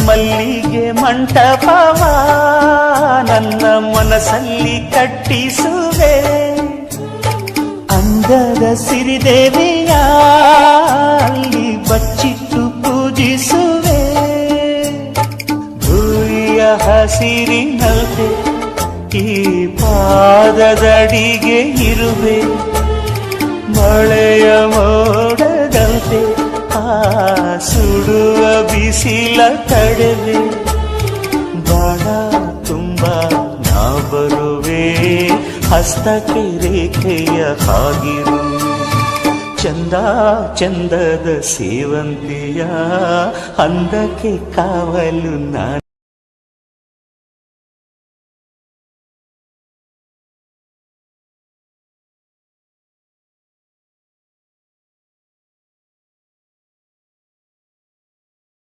ಮಲ್ಲಿಗೆ ಮಂಟಪವ ನನ್ನ ಮನಸ್ಸಲ್ಲಿ ಕಟ್ಟಿಸುವೆ, ಅಂದದ ಸಿರಿದೇವಿಯ ಅಲ್ಲಿ ಬಚ್ಚಿಟ್ಟು ಪೂಜಿಸುವೆ. ಭೂಮಿಯ ಹಸಿರಿನಲ್ತೆ ಈ ಪಾದದಡಿಗೆ ಇರುವೆ, ಮಳೆಯ ಮೋಡದಂತೆ ಆ ಸುಡುವ ಬಿಸಿಲ ತಡೆವೆ. ಬಾಳ ತುಂಬ ನಾ ಬರುವೆ, ಹಸ್ತಕ್ಕೆ ರೇಖೆಯ ಹಾಗಿರು. ಚಂದ ಚಂದದ ಸೇವಂತಿಯ ಅಂದಕ್ಕೆ ಕಾವಲು ನಾನು.